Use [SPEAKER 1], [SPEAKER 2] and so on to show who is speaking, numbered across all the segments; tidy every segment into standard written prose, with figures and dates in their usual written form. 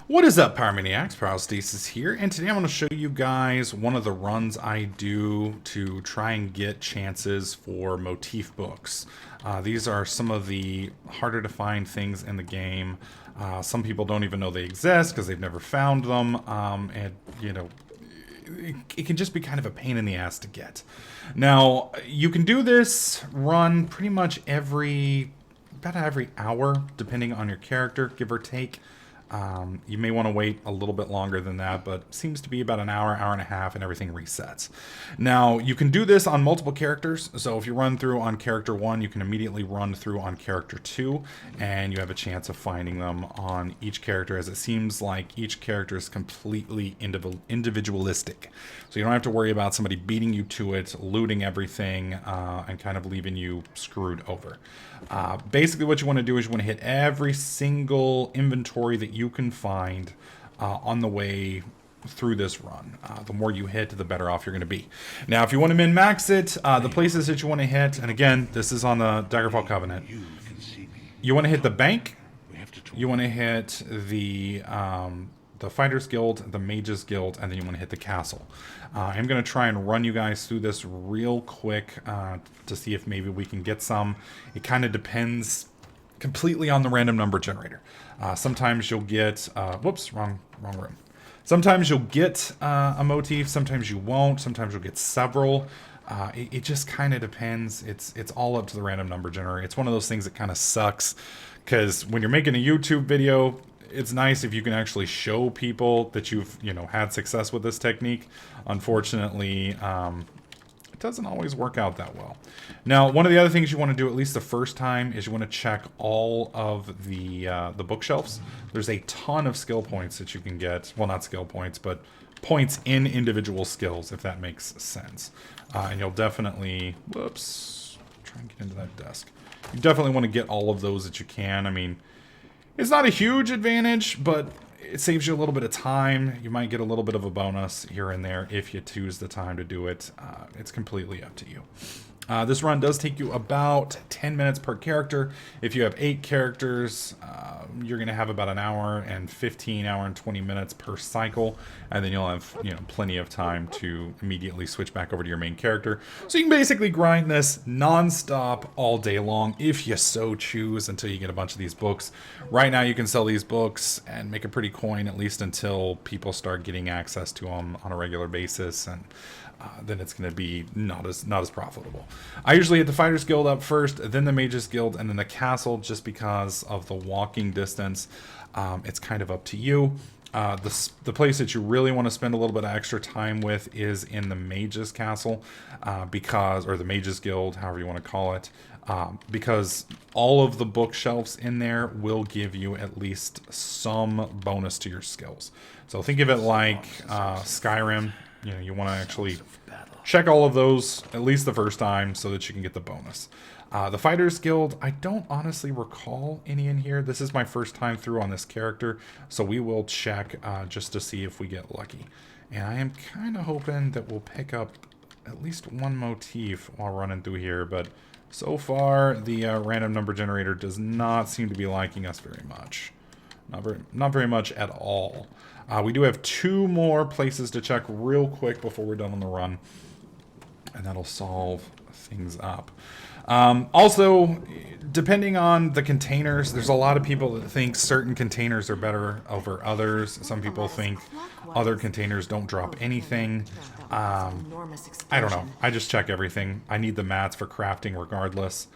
[SPEAKER 1] What is up, Power Maniacs? Parastasis here, and today I'm going to show you guys one of the runs I do to try and get chances for Motif books. These are some of the harder to find things in the game. Some people don't even know they exist because they've never found them, and you know, it can just be kind of a pain in the ass to get. Now, you can do this run pretty much about every hour, depending on your character, give or take. You may want to wait a little bit longer than that, but seems to be about an hour, hour and a half, and everything resets. Now, you can do this on multiple characters. So if you run through on character 1, you can immediately run through on character 2, and you have a chance of finding them on each character, as it seems like each character is completely individualistic. So you don't have to worry about somebody beating you to it, looting everything, and kind of leaving you screwed over. Basically what you want to do is you want to hit every single inventory that you can find on the way through this run. The more you hit, the better off you're going to be. Now, if you want to min-max it, the places that you want to hit, and again, this is on the Daggerfall Covenant, you want to hit the bank, you want to hit the Fighters Guild, the Mages Guild, and then you want to hit the castle. I'm going to try and run you guys through this real quick to see if maybe we can get some. It kind of depends completely on the random number generator. Sometimes you'll get, whoops, wrong room. Sometimes you'll get a motif, sometimes you won't, sometimes you'll get several. It just kind of depends. It's all up to the random number generator. It's one of those things that kind of sucks, because when you're making a YouTube video, it's nice if you can actually show people that you've, had success with this technique. Unfortunately, it doesn't always work out that well. Now, one of the other things you want to do, at least the first time, is you want to check all of the bookshelves. There's a ton of skill points that you can get. Well, not skill points, but points in individual skills, if that makes sense. And you'll definitely, whoops, try and get into that desk. You definitely want to get all of those that you can. I mean, it's not a huge advantage, but it saves you a little bit of time. You might get a little bit of a bonus here and there if you choose the time to do it. It's completely up to you. This run does take you about 10 minutes per character. If you have 8 characters, you're going to have about an hour and 20 minutes per cycle, and then you'll have plenty of time to immediately switch back over to your main character. So you can basically grind this non-stop all day long if you so choose, until you get a bunch of these books. Right now you can sell these books and make a pretty coin, at least until people start getting access to them on a regular basis, and then it's going to be not as profitable. I usually hit the Fighters Guild up first, then the Mages Guild, and then the Castle, just because of the walking distance. It's kind of up to you. The place that you really want to spend a little bit of extra time with is in the Mages Castle, or the Mages Guild, however you want to call it, because all of the bookshelves in there will give you at least some bonus to your skills. So think of it like Skyrim. You want to actually check all of those at least the first time so that you can get the bonus. The Fighters Guild, I don't honestly recall any in here. This is my first time through on this character, so we will check just to see if we get lucky. And I am kind of hoping that we'll pick up at least one motif while running through here, but so far the random number generator does not seem to be liking us very much. Not very much at all. We do have 2 more places to check real quick before we're done on the run, and that'll solve things up. Also, depending on the containers, there's a lot of people that think certain containers are better over others. Some people think other containers don't drop anything. I don't know. I just check everything. I need the mats for crafting regardless.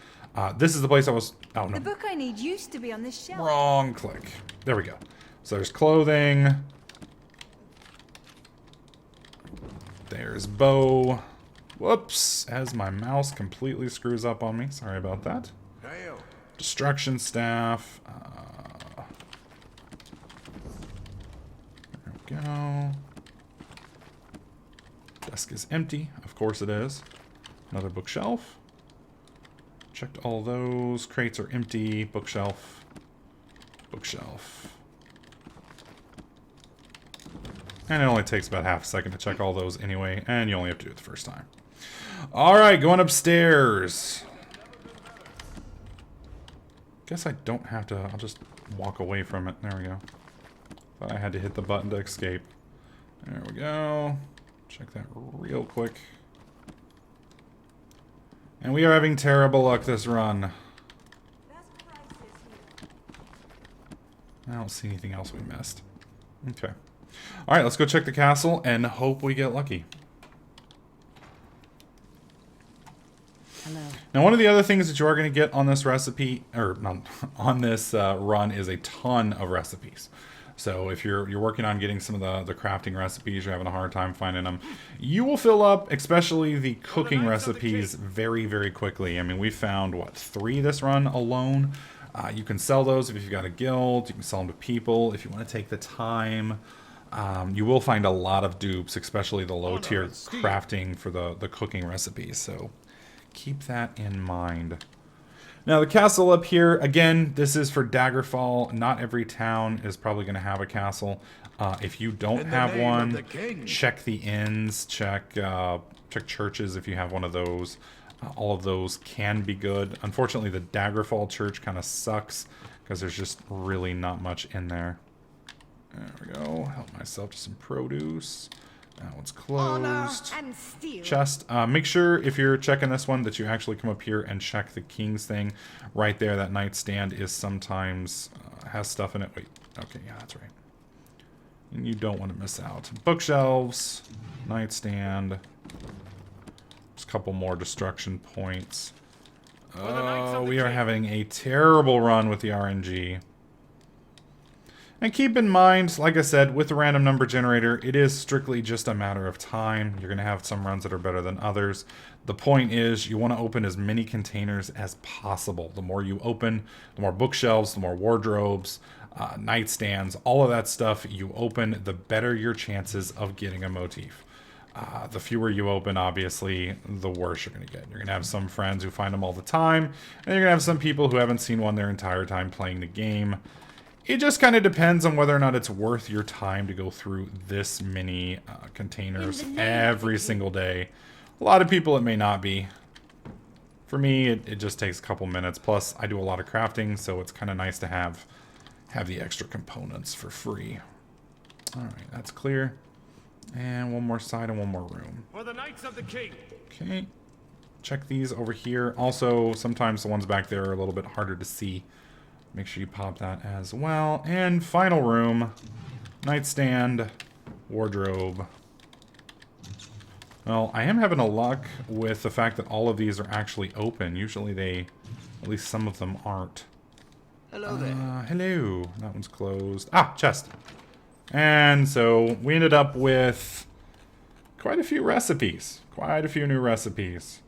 [SPEAKER 1] This is the place I was... Oh, no.
[SPEAKER 2] The book I need used to be on this shelf.
[SPEAKER 1] Wrong click. There we go. So there's clothing. There's bow. Whoops. As my mouse completely screws up on me. Sorry about that. Destruction staff. There we go. Desk is empty. Of course it is. Another bookshelf. Checked all those. Crates are empty. Bookshelf. Bookshelf. And it only takes about half a second to check all those anyway, and you only have to do it the first time. Alright, going upstairs. Guess I don't have to, I'll just walk away from it. There we go. Thought I had to hit the button to escape. There we go. Check that real quick. And we are having terrible luck this run. I don't see anything else we missed. Okay. Alright, let's go check the castle and hope we get lucky.
[SPEAKER 2] Hello.
[SPEAKER 1] Now, one of the other things that you are going to get on this recipe, or not, on this run, is a ton of recipes. So if you're working on getting some of the crafting recipes, you're having a hard time finding them, you will fill up, especially the cooking recipes, very, very quickly. I mean, we found, what, 3 this run alone? You can sell those if you've got a guild. You can sell them to people if you want to take the time. You will find a lot of dupes, especially the low-tier crafting for the cooking recipes. So keep that in mind. Now the castle up here, again, this is for Daggerfall. Not every town is probably going to have a castle. If you don't have one, check the inns, check churches if you have one of those. All of those can be good. Unfortunately, the Daggerfall church kind of sucks because there's just really not much in there. There we go. Help myself to some produce. That one's closed. Chest. Make sure if you're checking this one that you actually come up here and check the king's thing. Right there, that nightstand is sometimes has stuff in it. Wait. Okay, yeah, that's right. And you don't want to miss out. Bookshelves. Nightstand. Just a couple more destruction points. Oh, we are having a terrible run with the RNG. And keep in mind, like I said, with the random number generator, it is strictly just a matter of time. You're going to have some runs that are better than others. The point is, you want to open as many containers as possible. The more you open, the more bookshelves, the more wardrobes, nightstands, all of that stuff you open, the better your chances of getting a motif. The fewer you open, obviously, the worse you're going to get. You're going to have some friends who find them all the time, and you're going to have some people who haven't seen one their entire time playing the game. It just kind of depends on whether or not it's worth your time to go through this many containers every single day. A lot of people it may not be. For me, it just takes a couple minutes. Plus, I do a lot of crafting, so it's kind of nice to have the extra components for free. All right, that's clear. And one more side and one more room.
[SPEAKER 3] For the Knights of the King.
[SPEAKER 1] Okay. Check these over here. Also, sometimes the ones back there are a little bit harder to see. Make sure you pop that as well. And final room. Nightstand. Wardrobe. Well, I am having a luck with the fact that all of these are actually open. Usually they, at least some of them aren't.
[SPEAKER 3] Hello there.
[SPEAKER 1] Hello. That one's closed. Ah, chest. And so we ended up with quite a few recipes. Quite a few new recipes.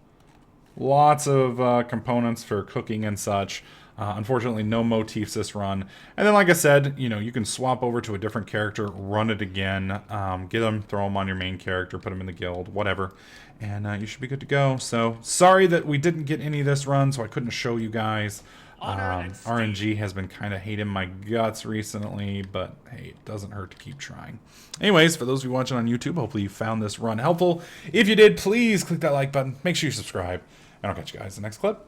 [SPEAKER 1] Lots of components for cooking and such. Unfortunately, no motifs this run. And then, like I said, you know, you can swap over to a different character, run it again, get them, throw them on your main character, put them in the guild, whatever. And you should be good to go. So, sorry that we didn't get any of this run, so I couldn't show you guys. RNG has been kind of hating my guts recently, but hey, it doesn't hurt to keep trying. Anyways, for those of you watching on YouTube, hopefully you found this run helpful. If you did, please click that like button. Make sure you subscribe. And I'll catch you guys in the next clip.